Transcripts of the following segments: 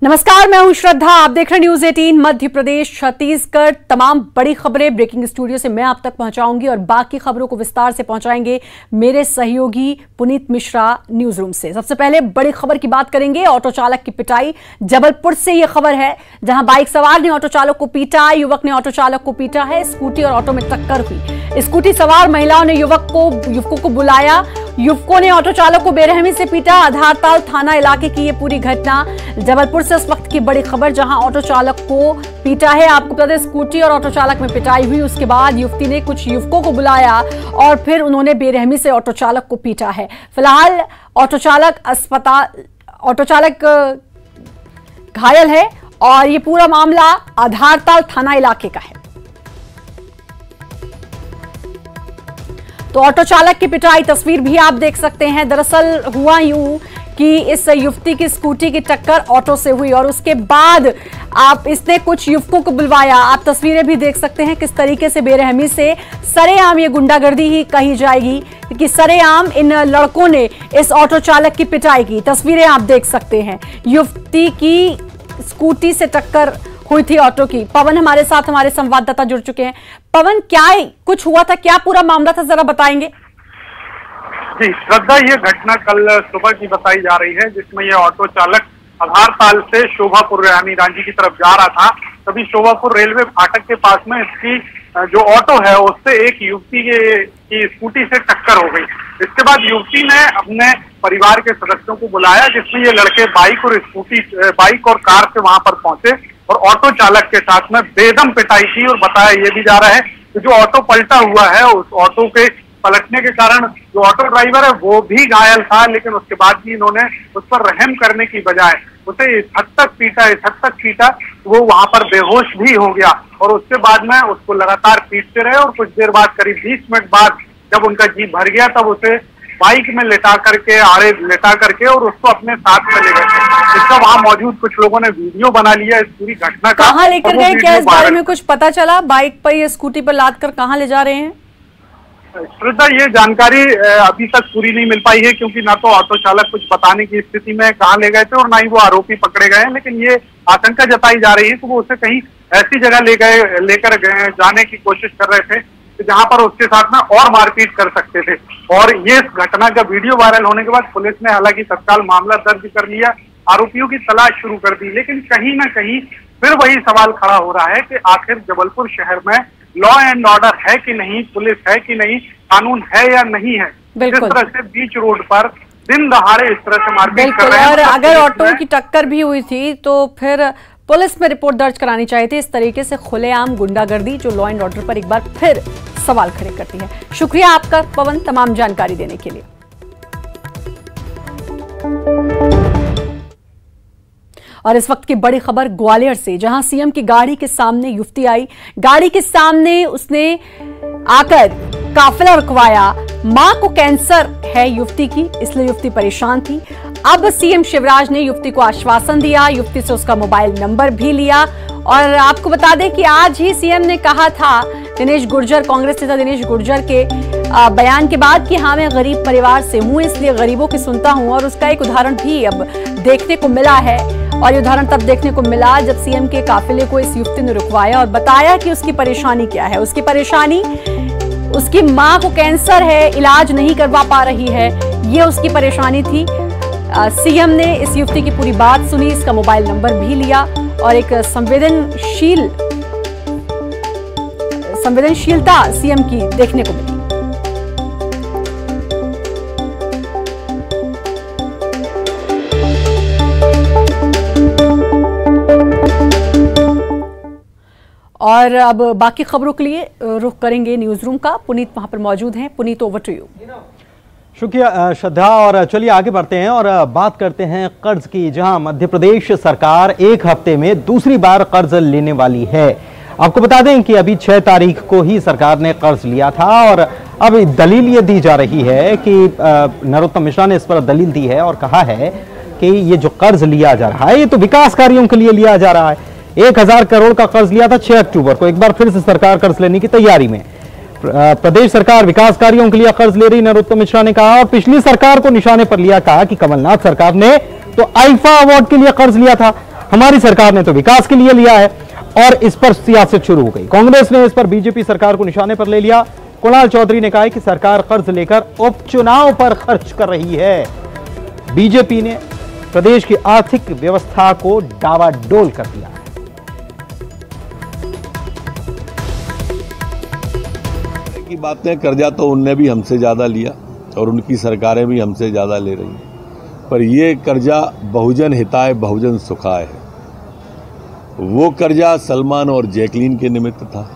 नमस्कार, मैं हूं श्रद्धा। आप देख रहे हैं न्यूज 18 मध्य प्रदेश छत्तीसगढ़। तमाम बड़ी खबरें ब्रेकिंग स्टूडियो से मैं आप तक पहुंचाऊंगी और बाकी खबरों को विस्तार से पहुंचाएंगे मेरे सहयोगी पुनीत मिश्रा न्यूज रूम से। सबसे पहले बड़ी खबर की बात करेंगे। ऑटो चालक की पिटाई, जबलपुर से यह खबर है, जहां बाइक सवार ने ऑटो चालक को पीटा। युवक ने ऑटो चालक को पीटा है। स्कूटी और ऑटो में टक्कर हुई। स्कूटी सवार महिलाओं ने युवकों को बुलाया। युवकों ने ऑटो चालक को बेरहमी से पीटा। आधारताल थाना इलाके की यह पूरी घटना जबलपुर से इस वक्त की बड़ी खबर, जहां ऑटो चालक को पीटा है। आपको बता दें, स्कूटी और ऑटो चालक में पिटाई हुई। उसके बाद युवती ने कुछ युवकों को बुलाया और फिर उन्होंने बेरहमी से ऑटो चालक को पीटा है। फिलहाल ऑटो चालक घायल है और ये पूरा मामला आधारताल थाना इलाके का है। तो ऑटो चालक की पिटाई तस्वीर भी आप देख सकते हैं। दरअसल हुआ यूं कि इस युवती की स्कूटी की टक्कर ऑटो से हुई और उसके बाद इसने कुछ युवकों को बुलवाया। आप तस्वीरें भी देख सकते हैं किस तरीके से बेरहमी से, सरेआम ये गुंडागर्दी ही कही जाएगी कि सरेआम इन लड़कों ने इस ऑटो चालक की पिटाई की। तस्वीरें आप देख सकते हैं, युवती की स्कूटी से टक्कर हुई थी ऑटो की। पवन हमारे साथ, हमारे संवाददाता जुड़ चुके हैं। पवन, क्या कुछ हुआ था, क्या पूरा मामला था, जरा बताएंगे। जी श्रद्धा, ये घटना कल सुबह की बताई जा रही है, जिसमें यह ऑटो चालक आधारताल से शोभापुर यानी रांची की तरफ जा रहा था। तभी शोभापुर रेलवे फाटक के पास में इसकी जो ऑटो है उससे एक युवती की स्कूटी से टक्कर हो गई। इसके बाद युवती ने अपने परिवार के सदस्यों को बुलाया, जिसमें ये लड़के बाइक और कार से वहां पर पहुंचे और ऑटो चालक के साथ में बेदम पिटाई की। और बताया ये भी जा रहा है कि जो ऑटो पलटा हुआ है, उस ऑटो के पलटने के कारण जो ऑटो ड्राइवर है वो भी घायल था, लेकिन उसके बाद भी इन्होंने उस पर रहम करने की बजाय उसे इस हद तक पीटा वो वहां पर बेहोश भी हो गया। और उसके बाद में उसको लगातार पीटते रहे और कुछ देर बाद, करीब 20 मिनट बाद, जब उनका जी भर गया तब उसे बाइक में लेटा करके और उसको अपने साथ में ले गए। इसका वहां मौजूद कुछ लोगों ने वीडियो बना लिया इस पूरी घटना का। कहाँ लेकर गए, क्या इस बारे में कुछ पता चला? बाइक पर या स्कूटी पर लाद कर कहाँ ले जा रहे हैं? श्रद्धा, ये जानकारी अभी तक पूरी नहीं मिल पाई है, क्योंकि ना तो ऑटो चालक कुछ बताने की स्थिति में कहाँ ले गए थे और ना ही वो आरोपी पकड़े गए हैं। लेकिन ये आशंका जताई जा रही है कि वो उसे कहीं ऐसी जगह लेकर गए जाने की कोशिश कर रहे थे जहां पर उसके साथ में और मारपीट कर सकते थे। और ये घटना का वीडियो वायरल होने के बाद पुलिस ने हालांकि तत्काल मामला दर्ज कर लिया, आरोपियों की तलाश शुरू कर दी। लेकिन कहीं ना कहीं फिर वही सवाल खड़ा हो रहा है कि आखिर जबलपुर शहर में लॉ एंड ऑर्डर है कि नहीं, पुलिस है कि नहीं, कानून है या नहीं है। जिस तरह से बीच रोड पर दिन दहाड़े इस तरह से मारपीट कर रहे हैं। और अगर ऑटो की टक्कर भी हुई थी तो फिर पुलिस में रिपोर्ट दर्ज करानी चाहिए थी। इस तरीके से खुलेआम गुंडागर्दी जो लॉ एंड ऑर्डर पर एक बार फिर सवाल खड़े करती है। शुक्रिया आपका पवन, तमाम जानकारी देने के लिए। और इस वक्त की बड़ी खबर ग्वालियर से, जहां सीएम की गाड़ी के सामने युवती आई। गाड़ी के सामने उसने आकर काफिला रुकवाया। मां को कैंसर है युवती की, इसलिए युवती परेशान थी। अब सीएम शिवराज ने युवती को आश्वासन दिया, युवती से उसका मोबाइल नंबर भी लिया। और आपको बता दें कि आज ही सीएम ने कहा था, दिनेश गुर्जर, कांग्रेस नेता दिनेश गुर्जर के बयान के बाद, कि हाँ, मैं गरीब परिवार से हूं, इसलिए गरीबों की सुनता हूं। और उसका एक उदाहरण भी अब देखने को मिला है। और ये उदाहरण तब देखने को मिला जब सीएम के काफिले को इस युवती ने रुकवाया और बताया कि उसकी परेशानी क्या है। उसकी परेशानी, उसकी मां को कैंसर है, इलाज नहीं करवा पा रही है, ये उसकी परेशानी थी। सीएम ने इस युवती की पूरी बात सुनी, इसका मोबाइल नंबर भी लिया और एक संवेदनशीलता सीएम की देखने को मिली। और अब बाकी खबरों के लिए रुख करेंगे न्यूज रूम का। पुनीत वहां पर मौजूद हैं। Puneet, over to you. शुक्रिया श्रद्धा, और चलिए आगे बढ़ते हैं और बात करते हैं कर्ज की, जहां मध्य प्रदेश सरकार एक हफ्ते में दूसरी बार कर्ज लेने वाली है। आपको बता दें कि अभी 6 तारीख को ही सरकार ने कर्ज लिया था और अब दलील ये दी जा रही है कि नरोत्तम मिश्रा ने इस पर दलील दी है और कहा है कि ये जो कर्ज लिया जा रहा है ये तो विकास कार्यों के लिए लिया जा रहा है। 1000 करोड़ का कर्ज लिया था 6 अक्टूबर को। एक बार फिर से सरकार कर्ज लेने की तैयारी में। प्रदेश सरकार विकास कार्यों के लिए कर्ज ले रही, नरोत्तम मिश्रा ने कहा। और पिछली सरकार को निशाने पर लिया, कहा कि कमलनाथ सरकार ने तो आईफा अवार्ड के लिए कर्ज लिया था। हमारी सरकार ने तो विकास के लिए लिया है। और इस पर सियासत शुरू हो गई। कांग्रेस ने इस पर बीजेपी सरकार को निशाने पर ले लिया। कुणाल चौधरी ने कहा कि सरकार कर्ज लेकर उपचुनाव पर खर्च कर रही है। बीजेपी ने प्रदेश की आर्थिक व्यवस्था को डावाडोल कर दिया। की बातें, कर्जा तो उनने भी हमसे ज्यादा लिया और उनकी सरकारें भी हमसे ज्यादा ले रही हैं, पर ये कर्जा बहुजन हिताय बहुजन सुखाय है। वो कर्जा सलमान और जैकलीन के निमित्त था।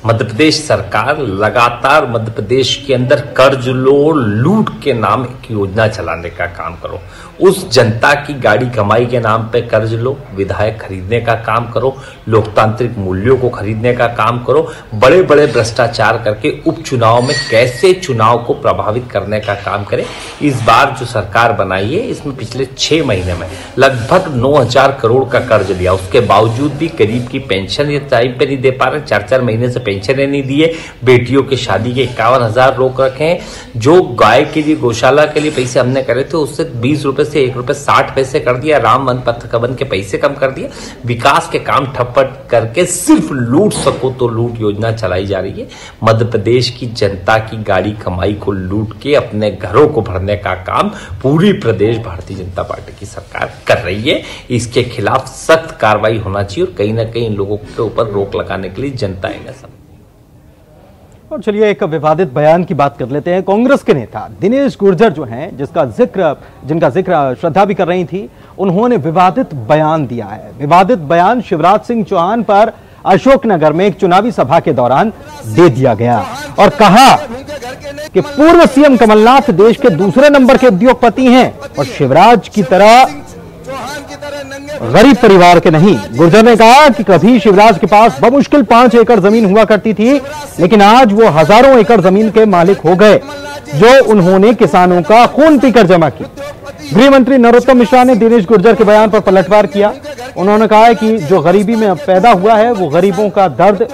मध्य प्रदेश सरकार लगातार मध्य प्रदेश के अंदर कर्ज लो, लूट के नाम एक योजना चलाने का काम करो। उस जनता की गाड़ी कमाई के नाम पे कर्ज लो, विधायक खरीदने का काम करो, लोकतांत्रिक मूल्यों को खरीदने का काम करो, बड़े बड़े भ्रष्टाचार करके उपचुनाव में कैसे चुनाव को प्रभावित करने का काम करें। इस बार जो सरकार बनाई है, इसमें पिछले 6 महीने में लगभग 9,000 करोड़ का कर्ज लिया। उसके बावजूद भी गरीब की पेंशन ये टाइम पे नहीं दे पा रहे, 4-4 महीने से पेंशन नहीं दिए। बेटियों की शादी के 51,000 रोक रखे हैं। जो गाय के लिए, गौशाला के लिए पैसे हमने करे थे, उससे 20 रुपए से 1 रुपए 60 पैसे कर दिया। राम वन पथ कवन के पैसे कम कर दिए। विकास के काम ठप्पट करके सिर्फ लूट सको तो लूट योजना चलाई जा रही है। मध्य प्रदेश की जनता की गाड़ी कमाई को लूट के अपने घरों को भरने का काम पूरी प्रदेश भारतीय जनता पार्टी की सरकार कर रही है। इसके खिलाफ सख्त कार्रवाई होना चाहिए और कहीं ना कहीं इन लोगों के ऊपर रोक लगाने के लिए जनता है सब। और चलिए एक विवादित बयान की बात कर लेते हैं। कांग्रेस के नेता दिनेश गुर्जर जो हैं, जिनका जिक्र श्रद्धा भी कर रही थी, उन्होंने विवादित बयान दिया है। विवादित बयान शिवराज सिंह चौहान पर अशोकनगर में एक चुनावी सभा के दौरान दे दिया गया और कहा कि पूर्व सीएम कमलनाथ देश के दूसरे नंबर के उद्योगपति हैं और शिवराज की तरह गरीब परिवार के नहीं। गुर्जर ने कहा कि कभी शिवराज के पास बमुश्किल 5 एकड़ जमीन हुआ करती थी, लेकिन आज वो हजारों एकड़ जमीन के मालिक हो गए, जो उन्होंने किसानों का खून पीकर जमा की। गृह मंत्री नरोत्तम मिश्रा ने दिनेश गुर्जर के बयान पर पलटवार किया। उन्होंने कहा है कि जो गरीबी में पैदा हुआ है वो गरीबों का दर्द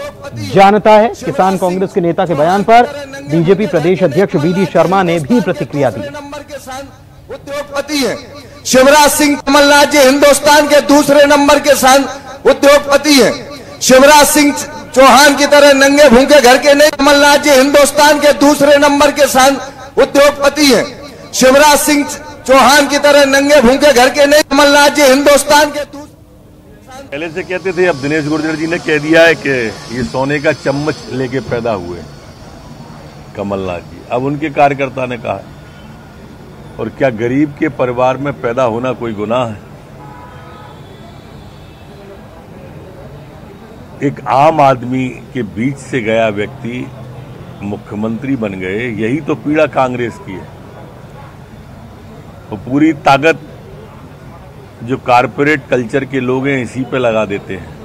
जानता है। किसान कांग्रेस के नेता के बयान पर बीजेपी प्रदेश अध्यक्ष वीडी शर्मा ने भी प्रतिक्रिया दी। उद्योगपति है शिवराज सिंह, कमलनाथ जी हिंदुस्तान के दूसरे नंबर के उद्योगपति हैं। शिवराज सिंह चौहान की तरह नंगे भूखे घर के नहीं, कमलनाथ जी हिंदुस्तान के दूसरे नंबर के उद्योगपति हैं। शिवराज सिंह चौहान की तरह नंगे भूखे घर के नहीं, कमलनाथ जी हिंदुस्तान के पहले से कहते थे, अब दिनेश गुर्जर जी ने कह दिया है कि ये सोने का चम्मच लेके पैदा हुए कमलनाथ जी। अब उनके कार्यकर्ता ने कहा, और क्या गरीब के परिवार में पैदा होना कोई गुनाह है? एक आम आदमी के बीच से गया व्यक्ति मुख्यमंत्री बन गए, यही तो पीड़ा कांग्रेस की है। तो पूरी ताकत जो कारपोरेट कल्चर के लोग हैं इसी पे लगा देते हैं।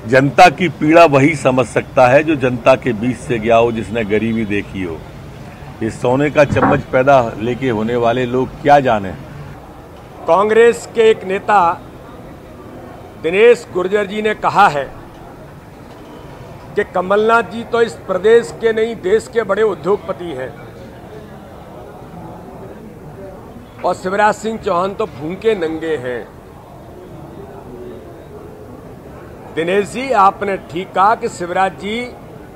जनता की पीड़ा वही समझ सकता है जो जनता के बीच से गया हो, जिसने गरीबी देखी हो। इस सोने का चम्मच पैदा लेके होने वाले लोग क्या जाने। कांग्रेस के एक नेता दिनेश गुर्जर जी ने कहा है कि कमलनाथ जी तो इस प्रदेश के नहीं देश के बड़े उद्योगपति हैं और शिवराज सिंह चौहान तो भूखे नंगे हैं। दिनेश जी, आपने ठीक कहा कि शिवराज जी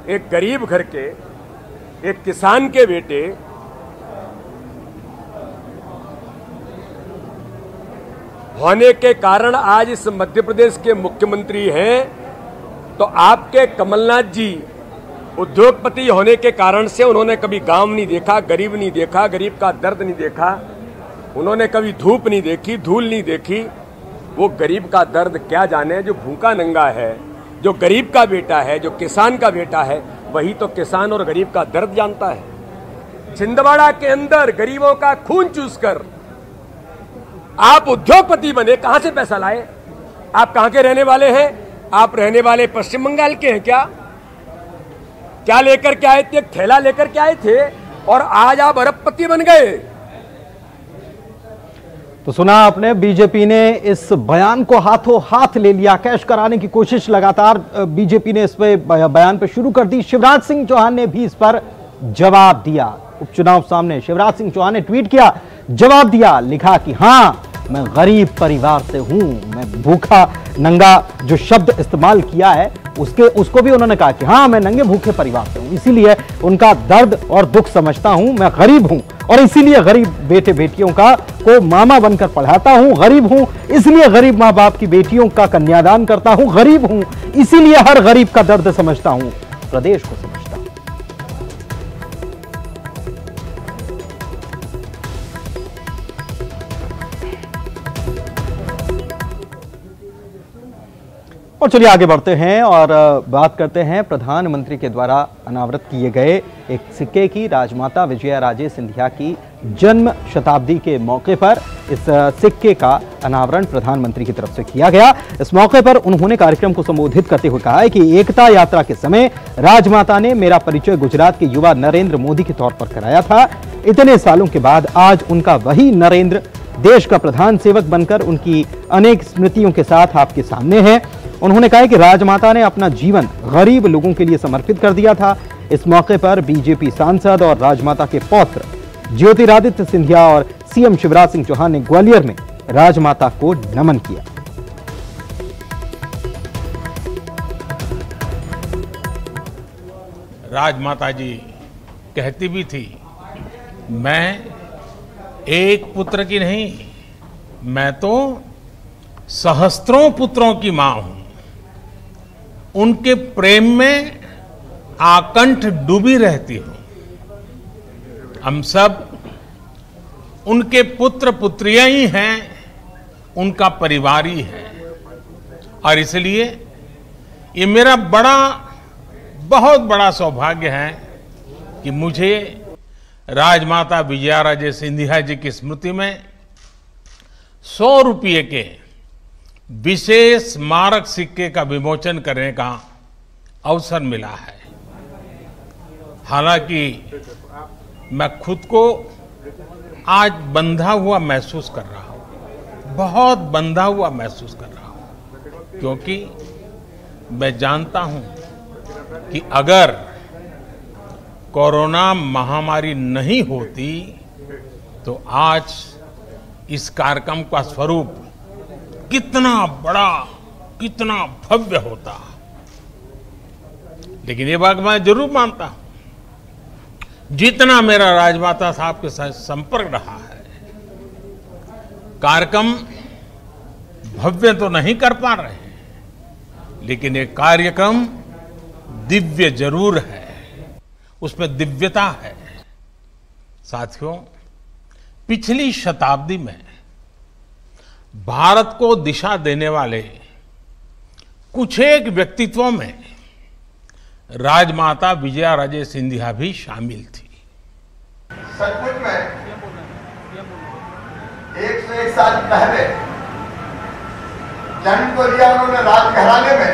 एक गरीब घर के, एक किसान के बेटे, होने के कारण आज इस मध्य प्रदेश के मुख्यमंत्री हैं। तो आपके कमलनाथ जी उद्योगपति होने के कारण से उन्होंने कभी गांव नहीं देखा, गरीब नहीं देखा, गरीब का दर्द नहीं देखा, उन्होंने कभी धूप नहीं देखी, धूल नहीं देखी। वो गरीब का दर्द क्या जाने, जो भूखा नंगा है, जो गरीब का बेटा है, जो किसान का बेटा है, वही तो किसान और गरीब का दर्द जानता है। छिंदवाड़ा के अंदर गरीबों का खून चूसकर आप उद्योगपति बने, कहां से पैसा लाए? आप कहां के रहने वाले हैं? आप रहने वाले पश्चिम बंगाल के हैं क्या? क्या लेकर के आए थे? एक थैला लेकर के आए थे और आज आप अरबपति बन गए। तो सुना आपने, बीजेपी ने इस बयान को हाथों हाथ ले लिया। कैश कराने की कोशिश लगातार बीजेपी ने इस पे बयान पे शुरू कर दी। शिवराज सिंह चौहान ने भी इस पर जवाब दिया। उपचुनाव सामने शिवराज सिंह चौहान ने ट्वीट किया जवाब दिया, लिखा कि हाँ मैं गरीब परिवार से हूं, मैं भूखा नंगा जो शब्द इस्तेमाल किया है उसको भी उन्होंने कहा कि हाँ मैं नंगे भूखे परिवार से हूं, इसीलिए उनका दर्द और दुख समझता हूं, मैं गरीब हूं और इसीलिए गरीब बेटे बेटियों को मामा बनकर पढ़ाता हूं, गरीब हूं इसलिए गरीब माँ बाप की बेटियों का कन्यादान करता हूं, गरीब हूं इसीलिए हर गरीब का दर्द समझता हूं, प्रदेश को समझता हूं। और चलिए आगे बढ़ते हैं और बात करते हैं प्रधानमंत्री के द्वारा अनावृत किए गए एक सिक्के की। राजमाता विजयाराजे सिंधिया की जन्म शताब्दी के मौके पर इस सिक्के का अनावरण प्रधानमंत्री की तरफ से किया गया। इस मौके पर उन्होंने कार्यक्रम को संबोधित करते हुए कहा है कि एकता यात्रा के समय राजमाता ने मेरा परिचय गुजरात के युवा नरेंद्र मोदी के तौर पर कराया था। इतने सालों के बाद आज उनका वही नरेंद्र देश का प्रधान सेवक बनकर उनकी अनेक स्मृतियों के साथ आपके सामने है। उन्होंने कहा कि राजमाता ने अपना जीवन गरीब लोगों के लिए समर्पित कर दिया था। इस मौके पर बीजेपी सांसद और राजमाता के पौत्र ज्योतिरादित्य सिंधिया और सीएम शिवराज सिंह चौहान ने ग्वालियर में राजमाता को नमन किया। राजमाता जी कहती भी थी, मैं एक पुत्र की नहीं, मैं तो सहस्त्रों पुत्रों की मां हूं। उनके प्रेम में आकंठ डूबी रहती हूं। हम सब उनके पुत्र पुत्रियां ही हैं, उनका परिवार ही है और इसलिए ये मेरा बहुत बड़ा सौभाग्य है कि मुझे राजमाता विजयाराजे सिंधिया जी की स्मृति में 100 रुपये के विशेष स्मारक सिक्के का विमोचन करने का अवसर मिला है। हालांकि मैं खुद को आज बंधा हुआ महसूस कर रहा हूं, बहुत बंधा हुआ महसूस कर रहा हूं, क्योंकि मैं जानता हूं कि अगर कोरोना महामारी नहीं होती तो आज इस कार्यक्रम का स्वरूप कितना बड़ा, कितना भव्य होता। लेकिन ये बात मैं जरूर मानता हूं, जितना मेरा राजमाता साहब के साथ संपर्क रहा है, कार्यक्रम भव्य तो नहीं कर पा रहे हैं, लेकिन ये कार्यक्रम दिव्य जरूर है, उसमें दिव्यता है। साथियों, पिछली शताब्दी में भारत को दिशा देने वाले कुछ एक व्यक्तित्वों में राजमाता विजयाराजे सिंधिया भी शामिल थी। सचमुच में 101 साल पहले जन्म तो लिया उन्होंने राजघराने में,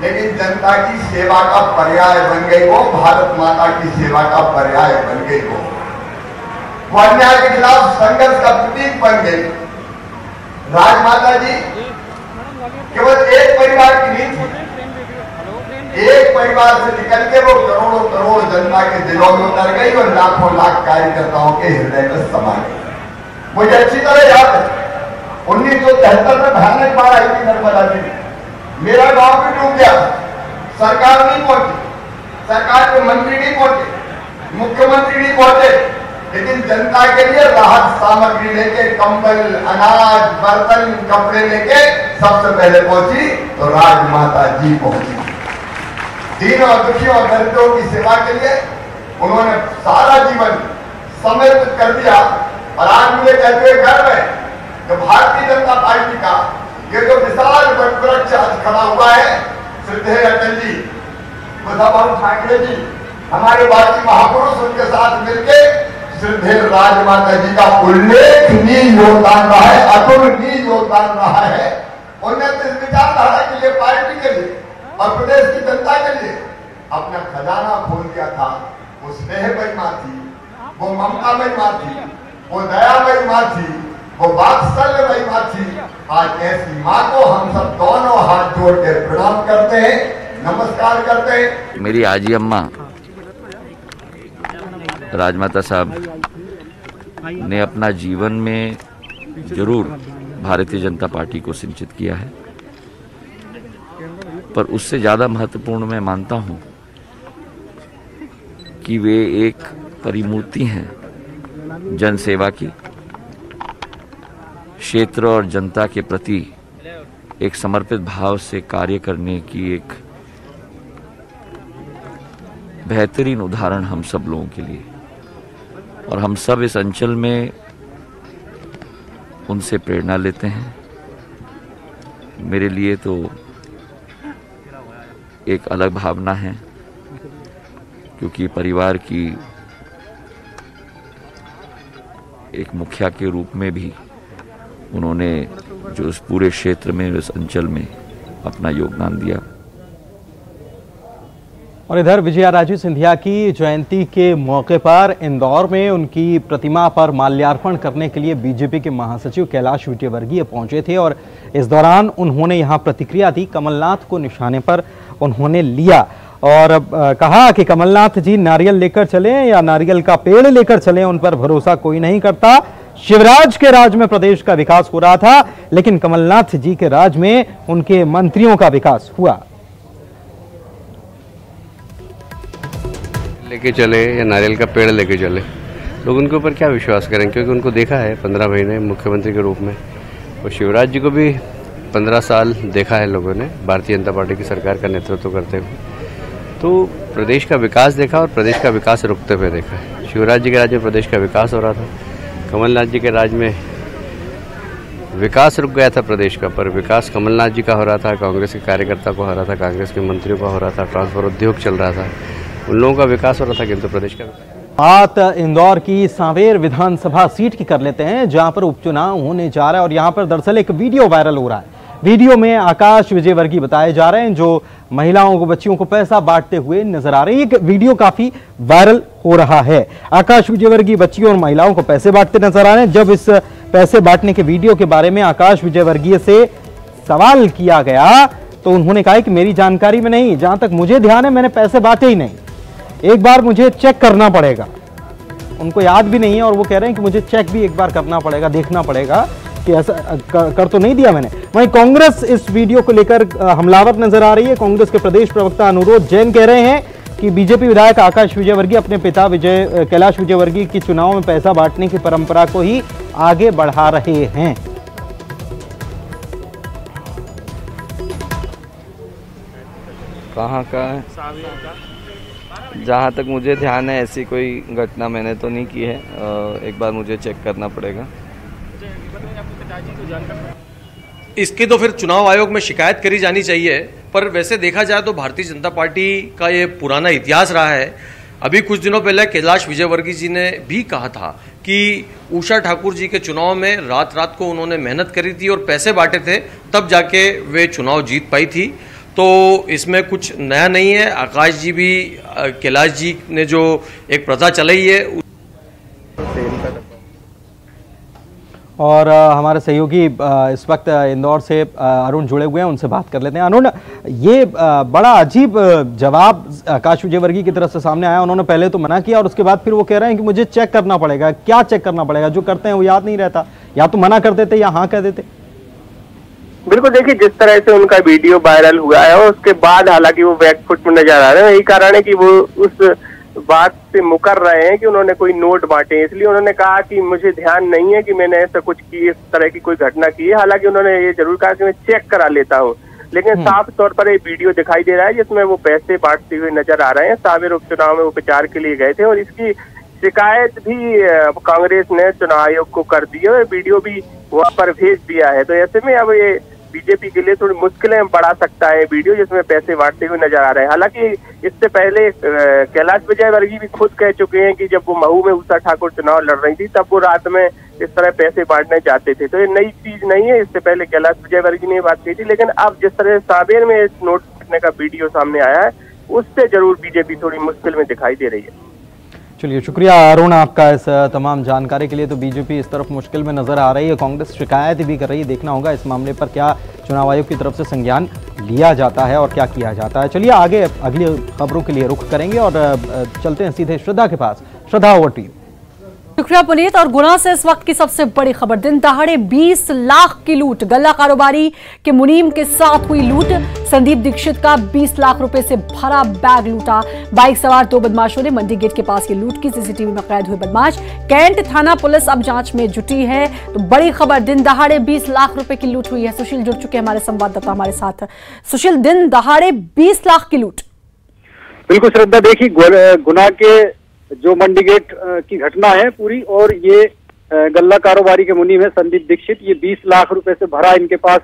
लेकिन जनता की सेवा का पर्याय बन गई वो, भारत माता की सेवा का पर्याय बन गई वो अन्याय के खिलाफ संघर्ष का प्रतीक बन गई। राजमाता जी केवल एक परिवार की नहीं थी, एक परिवार से निकल के वो करोड़ों करोड़ जनता के दिलों में उतर गई और लाखों लाख कार्यकर्ताओं के हृदय में समा गई। मुझे अच्छी तरह याद है 1973 में भयानक बाढ़ आई थी नर्मदा जी में, मेरा गांव भी डूब गया। सरकार नहीं पहुंची, सरकार के मंत्री नहीं पहुंचे, मुख्यमंत्री नहीं पहुंचे, लेकिन जनता के लिए राहत सामग्री लेके, कंबल, अनाज, बर्तन, कपड़े लेके सबसे पहले पहुंची तो राजमाता जी पहुंची। दीन और दुखियों और दरिद्रों की सेवा के लिए उन्होंने सारा जीवन समर्पित कर दिया। और आज मुझे कहते हुए गर्व है कि भारतीय जनता पार्टी का ये जो विशाल वृक्ष आज खड़ा हुआ है, श्रद्धेय अटल जी, उद्धव ठाकरे जी, हमारे बाकी महापुरुष, उनके साथ मिलके श्रद्धेय राजमाता जी का उल्लेखनीय योगदान रहा है, अतुलनीय योगदान रहा है। उन्होंने तो इस विचारधारा के लिए, पार्टी के लिए और प्रदेश की जनता के लिए अपना खजाना खोल दिया था। वो स्नेहमयी मां थी, वो ममतामयी मां थी, वो दयामयी मां थी, वो वात्सल्यमयी मां थी। आज ऐसी मां को हम सब दोनों हाथ जोड़ के प्रणाम करते हैं, नमस्कार करते हैं। मेरी आजी अम्मा राजमाता साहब ने अपना जीवन में जरूर भारतीय जनता पार्टी को सिंचित किया है, पर उससे ज़्यादा महत्वपूर्ण मैं मानता हूं कि वे एक परिमूर्ति हैं जनसेवा की, क्षेत्र और जनता के प्रति एक समर्पित भाव से कार्य करने की एक बेहतरीन उदाहरण हम सब लोगों के लिए, और हम सब इस अंचल में उनसे प्रेरणा लेते हैं। मेरे लिए तो एक अलग भावना है, क्योंकि परिवार की एक मुखिया के रूप में भी उन्होंने जो इस पूरे क्षेत्र में, इस अंचल में अपना योगदान दिया। और इधर विजया राजे सिंधिया की जयंती के मौके पर इंदौर में उनकी प्रतिमा पर माल्यार्पण करने के लिए बीजेपी के महासचिव कैलाश विजयवर्गीय पहुंचे थे और इस दौरान उन्होंने यहां प्रतिक्रिया दी। कमलनाथ को निशाने पर उन्होंने लिया और कहा कि कमलनाथ जी नारियल लेकर चले या नारियल का पेड़ लेकर चले, उन पर भरोसा कोई नहीं करता। शिवराज के राज में प्रदेश का विकास हो रहा था, लेकिन कमलनाथ जी के राज में उनके मंत्रियों का विकास हुआ। लेके चले या नारियल का पेड़ लेके चले, लोग उनके ऊपर क्या विश्वास करें, क्योंकि उनको देखा है 15 महीने मुख्यमंत्री के रूप में, और शिवराज जी को भी 15 साल देखा है लोगों ने भारतीय जनता पार्टी की सरकार का नेतृत्व करते हुए। तो प्रदेश का विकास देखा और प्रदेश का विकास रुकते हुए देखा है। शिवराज जी के राज में प्रदेश का विकास हो रहा था, कमलनाथ जी के राज में विकास रुक गया था प्रदेश का, पर विकास कमलनाथ जी का हो रहा था, कांग्रेस के कार्यकर्ता को हो रहा था, कांग्रेस के मंत्रियों का हो रहा था, ट्रांसफर उद्योग चल रहा था, उन लोगों का विकास हो रहा था, किंतु प्रदेश का बात इंदौर की सांवेर विधानसभा सीट की कर लेते हैं, जहां पर उपचुनाव होने जा रहा है और यहां पर दरअसल एक वीडियो वायरल हो रहा है। वीडियो में आकाश विजयवर्गीय बताए जा रहे हैं, जो महिलाओं को, बच्चियों को पैसा बांटते हुए नजर आ रहे हैं। ये वीडियो काफी वायरल हो रहा है। आकाश विजयवर्गीय बच्चियों और महिलाओं को पैसे बांटते नजर आ रहे हैं। जब इस पैसे बांटने के वीडियो के बारे में आकाश विजयवर्गीय से सवाल किया गया तो उन्होंने कहा कि मेरी जानकारी में नहीं, जहां तक मुझे ध्यान है मैंने पैसे बांटे ही नहीं, एक बार मुझे चेक करना पड़ेगा। उनको याद भी नहीं है और वो कह रहे हैं कि मुझे चेक भी एक बार करना पड़ेगा, देखना पड़ेगा कि ऐसा कर तो नहीं दिया मैंने। वहीं कांग्रेस इस वीडियो को लेकर हमलावर नजर आ रही है। कांग्रेस के प्रदेश प्रवक्ता अनुरोध जैन कह रहे हैं कि बीजेपी विधायक आकाश विजयवर्गीय अपने पिता कैलाश विजयवर्गीय की चुनाव में पैसा बांटने की परंपरा को ही आगे बढ़ा रहे हैं। कहाँ का है? जहाँ तक मुझे ध्यान है ऐसी कोई घटना मैंने तो नहीं की है, एक बार मुझे चेक करना पड़ेगा। इसकी तो फिर चुनाव आयोग में शिकायत करी जानी चाहिए, पर वैसे देखा जाए तो भारतीय जनता पार्टी का ये पुराना इतिहास रहा है। अभी कुछ दिनों पहले कैलाश विजयवर्गीय जी ने भी कहा था कि उषा ठाकुर जी के चुनाव में रात रात को उन्होंने मेहनत करी थी और पैसे बांटे थे, तब जाके वे चुनाव जीत पाई थी। तो इसमें कुछ नया नहीं है। आकाश जी भी, कैलाश जी ने जो एक प्रथा चलाई है। और हमारे सहयोगी इस वक्त इंदौर से अरुण जुड़े हुए हैं, उनसे बात कर लेते हैं। अरुण, ये बड़ा अजीब जवाब आकाश विजयवर्गीय की तरफ से सामने आया। उन्होंने पहले तो मना किया और उसके बाद फिर वो कह रहे हैं कि मुझे चेक करना पड़ेगा। क्या चेक करना पड़ेगा? जो करते हैं वो याद नहीं रहता, या तो मना कर देते या हाँ कह देते। बिल्कुल, देखिए जिस तरह से उनका वीडियो वायरल हुआ है और उसके बाद हालांकि वो बैकफुट में नजर आ रहे हैं, यही कारण है कि वो उस बात से मुकर रहे हैं कि उन्होंने कोई नोट बांटे। इसलिए उन्होंने कहा कि मुझे ध्यान नहीं है कि मैंने ऐसा कुछ की, इस तरह की कोई घटना की है। हालांकि उन्होंने ये जरूर कहा कि मैं चेक करा लेता हूँ, लेकिन साफ तौर पर एक वीडियो दिखाई दे रहा है जिसमें वो पैसे बांटते हुए नजर आ रहे हैं। सांवेर उपचुनाव में वो प्रचार के लिए गए थे और इसकी शिकायत भी कांग्रेस ने चुनाव आयोग को कर दी है और वीडियो भी वहां पर भेज दिया है। तो ऐसे में अब ये बीजेपी के लिए थोड़ी मुश्किलें बढ़ा सकता है वीडियो जिसमें पैसे बांटते हुए नजर आ रहे हैं। हालांकि इससे पहले कैलाश विजयवर्गीय भी खुद कह चुके हैं कि जब वो महू में उषा ठाकुर चुनाव लड़ रही थी तब वो रात में इस तरह पैसे बांटने जाते थे। तो ये नई चीज नहीं है, इससे पहले कैलाश विजयवर्गीय ने बात की थी। लेकिन अब जिस तरह सांवेर में इस नोट बांटने का वीडियो सामने आया है, उससे जरूर बीजेपी थोड़ी मुश्किल में दिखाई दे रही है। चलिए, शुक्रिया अरुण आपका इस तमाम जानकारी के लिए। तो बीजेपी इस तरफ मुश्किल में नजर आ रही है, कांग्रेस शिकायत भी कर रही है। देखना होगा इस मामले पर क्या चुनाव आयोग की तरफ से संज्ञान लिया जाता है और क्या किया जाता है। चलिए आगे अगली खबरों के लिए रुख करेंगे और चलते हैं सीधे श्रद्धा के पास। श्रद्धा, ओवर टू यू। शुक्रिया पुनीत। और गुना से इस वक्त की सबसे बड़ी खबर, दिन दहाड़े 20 लाख की लूट। गल्ला कारोबारी के मुनीम के साथ हुई लूट। संदीप दीक्षित का 20 लाख रुपए से भरा बैग लूटा। बाइक सवार 2 बदमाशों ने मंडी गेट के पास ये लूट की। सीसीटीवी में कैद हुए बदमाश। कैंट थाना पुलिस अब जांच में जुटी है। तो बड़ी खबर, दिन दहाड़े 20 लाख रुपए की लूट हुई है। सुशील जुड़ चुके हैं हमारे संवाददाता हमारे साथ। सुशील, दिन दहाड़े 20 लाख की लूट। बिल्कुल श्रद्धा, देखिए गुना के जो मंडी गेट की घटना है पूरी, और ये गल्ला कारोबारी के मुनीम है संदीप दीक्षित। ये 20 लाख रुपए से भरा इनके पास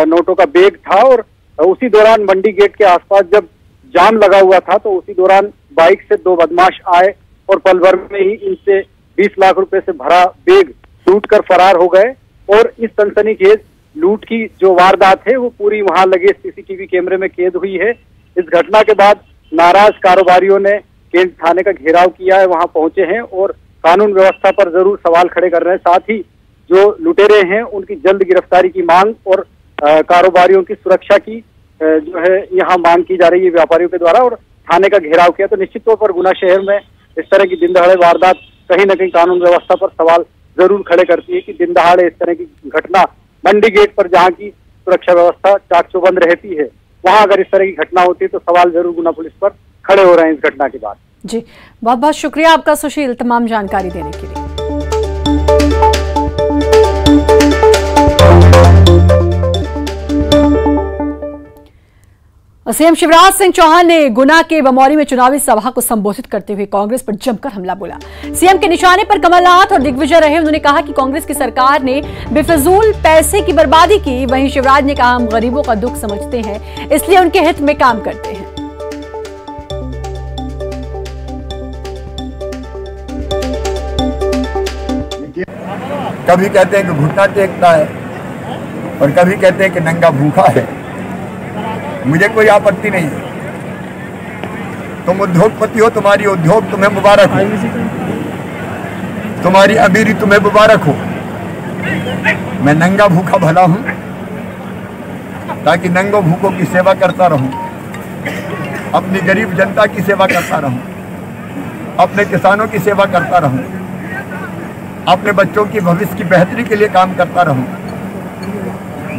नोटों का बैग था, और उसी दौरान मंडी गेट के आसपास जब जाम लगा हुआ था तो उसी दौरान बाइक से 2 बदमाश आए और पल भर में ही इनसे 20 लाख रुपए से भरा बैग लूट कर फरार हो गए। और इस सनसनीखेज लूट की जो वारदात है वो पूरी वहां लगे सीसीटीवी कैमरे में कैद हुई है। इस घटना के बाद नाराज कारोबारियों ने कैंट थाने का घेराव किया है, वहां पहुंचे हैं और कानून व्यवस्था पर जरूर सवाल खड़े कर रहे हैं। साथ ही जो लुटेरे हैं उनकी जल्द गिरफ्तारी की मांग और कारोबारियों की सुरक्षा की जो है यहाँ मांग की जा रही है व्यापारियों के द्वारा, और थाने का घेराव किया। तो निश्चित तौर पर गुना शहर में इस तरह की दिन दहाड़े वारदात कहीं न कहीं कानून व्यवस्था पर सवाल जरूर खड़े करती है कि दिन दहाड़े इस तरह की घटना मंडी गेट पर जहाँ की सुरक्षा व्यवस्था चाक चौबंद रहती है, वहां अगर इस तरह की घटना होती है तो सवाल जरूर गुना पुलिस पर खड़े हो रहे हैं इस घटना के बाद। जी, बहुत बहुत शुक्रिया आपका सुशील तमाम जानकारी देने के लिए। सीएम शिवराज सिंह चौहान ने गुना के बमौरी में चुनावी सभा को संबोधित करते हुए कांग्रेस पर जमकर हमला बोला। सीएम के निशाने पर कमलनाथ और दिग्विजय रहे। उन्होंने कहा कि कांग्रेस की सरकार ने बेफिजूल पैसे की बर्बादी की। वहीं शिवराज ने कहा, हम गरीबों का दुख समझते हैं, इसलिए उनके हित में काम करते हैं। कभी कहते हैं कि घुटना टेकता है और कभी कहते हैं कि नंगा भूखा है। मुझे कोई आपत्ति नहीं है, तुम उद्योगपति हो, तुम्हारी उद्योग तुम्हें मुबारक हो, तुम्हारी अमीरी तुम्हें मुबारक हो। मैं नंगा भूखा भला हूं ताकि नंगो भूखों की सेवा करता रहूं, अपनी गरीब जनता की सेवा करता रहूं, अपने किसानों की सेवा करता रहूं, अपने बच्चों की भविष्य की बेहतरी के लिए काम करता रहूं,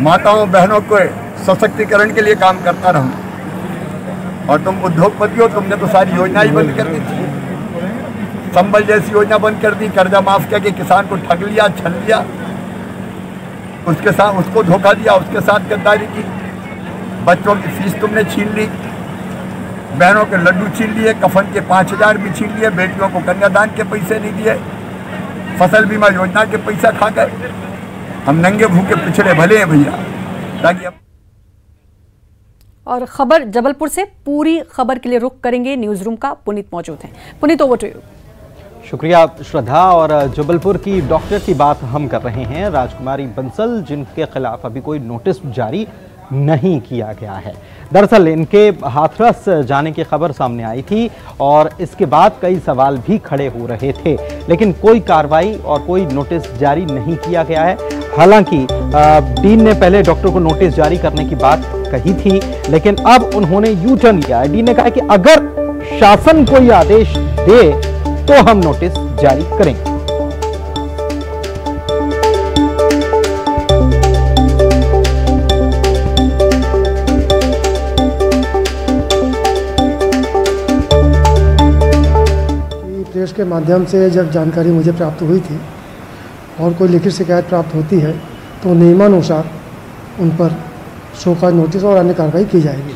माताओं बहनों को सशक्तिकरण के लिए काम करता रहूं। और तुम उद्योगपति हो, तुमने तो सारी योजना ही बंद कर दी थी। संबल जैसी योजना बंद कर दी, कर्जा माफ किया कि किसान को ठग लिया, छल लिया, उसके साथ उसको धोखा दिया, उसके साथ गद्दारी की। बच्चों की फीस तुमने छीन ली, बहनों के लड्डू छीन लिए, कफन के 5000 भी छीन लिए, बेटियों को कन्यादान के पैसे नहीं दिए, फसल बीमा योजना के पैसा खा गए। हम नंगे भूखे पिछड़े भले हैं भैया, ताकि और खबर जबलपुर से, पूरी खबर के लिए रुख करेंगे न्यूज रूम का। पुनीत मौजूद हैं। Puneet, over to you. शुक्रिया श्रद्धा। और जबलपुर की डॉक्टर की बात हम कर रहे हैं, राजकुमारी बंसल, जिनके खिलाफ अभी कोई नोटिस जारी नहीं किया गया है। दरअसल इनके हाथरस जाने की खबर सामने आई थी और इसके बाद कई सवाल भी खड़े हो रहे थे, लेकिन कोई कार्रवाई और कोई नोटिस जारी नहीं किया गया है। हालांकि डीन ने पहले डॉक्टर को नोटिस जारी करने की बात कही थी, लेकिन अब उन्होंने यू टर्न लिया है। डीन ने कहा कि अगर शासन कोई आदेश दे तो हम नोटिस जारी करेंगे। प्रेस के माध्यम से जब जानकारी मुझे प्राप्त हुई थी और कोई लिखित शिकायत प्राप्त होती है तो नियमानुसार उन पर शो का नोटिस और अन्य कार्रवाई की जाएगी।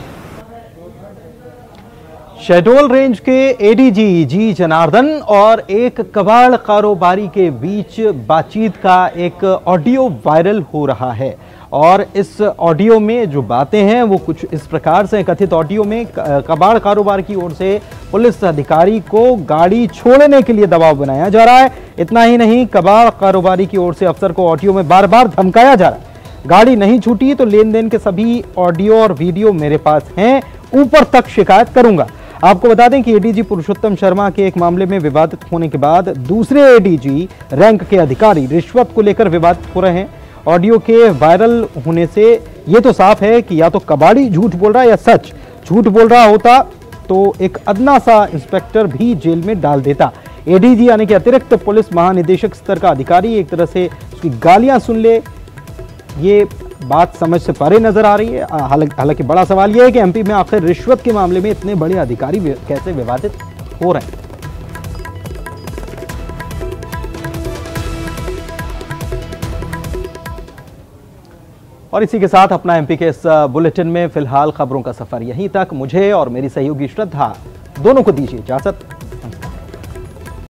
शहडोल रेंज के एडीजी जी जनार्दन और एक कबाड़ कारोबारी के बीच बातचीत का एक ऑडियो वायरल हो रहा है और इस ऑडियो में जो बातें हैं वो कुछ इस प्रकार से। कथित ऑडियो में कबाड़ कारोबार की ओर से पुलिस अधिकारी को गाड़ी छोड़ने के लिए दबाव बनाया जा रहा है। इतना ही नहीं, कबाड़ कारोबारी की ओर से अफसर को ऑडियो में बार बार धमकाया जा रहा है, गाड़ी नहीं छूटी तो लेन देन के सभी ऑडियो और वीडियो मेरे पास हैं, ऊपर तक शिकायत करूंगा। आपको बता दें कि एडीजी पुरुषोत्तम शर्मा के एक मामले में विवादित होने के बाद दूसरे एडीजी रैंक के अधिकारी रिश्वत को लेकर विवादित हो रहे हैं। ऑडियो के वायरल होने से ये तो साफ है कि या तो कबाड़ी झूठ बोल रहा है या सच झूठ बोल रहा होता तो एक अदना सा इंस्पेक्टर भी जेल में डाल देता। एडीजी यानी कि अतिरिक्त पुलिस महानिदेशक स्तर का अधिकारी एक तरह से उसकी गालियां सुन ले, ये बात समझ से परे नजर आ रही है। हालांकि बड़ा सवाल यह है कि एमपी में आखिर रिश्वत के मामले में इतने बड़े अधिकारी कैसे विवादित हो रहे हैं। और इसी के साथ अपना एमपी के इस बुलेटिन में फिलहाल खबरों का सफर यहीं तक। मुझे और मेरी सहयोगी श्रद्धा दोनों को दीजिए इजाजत।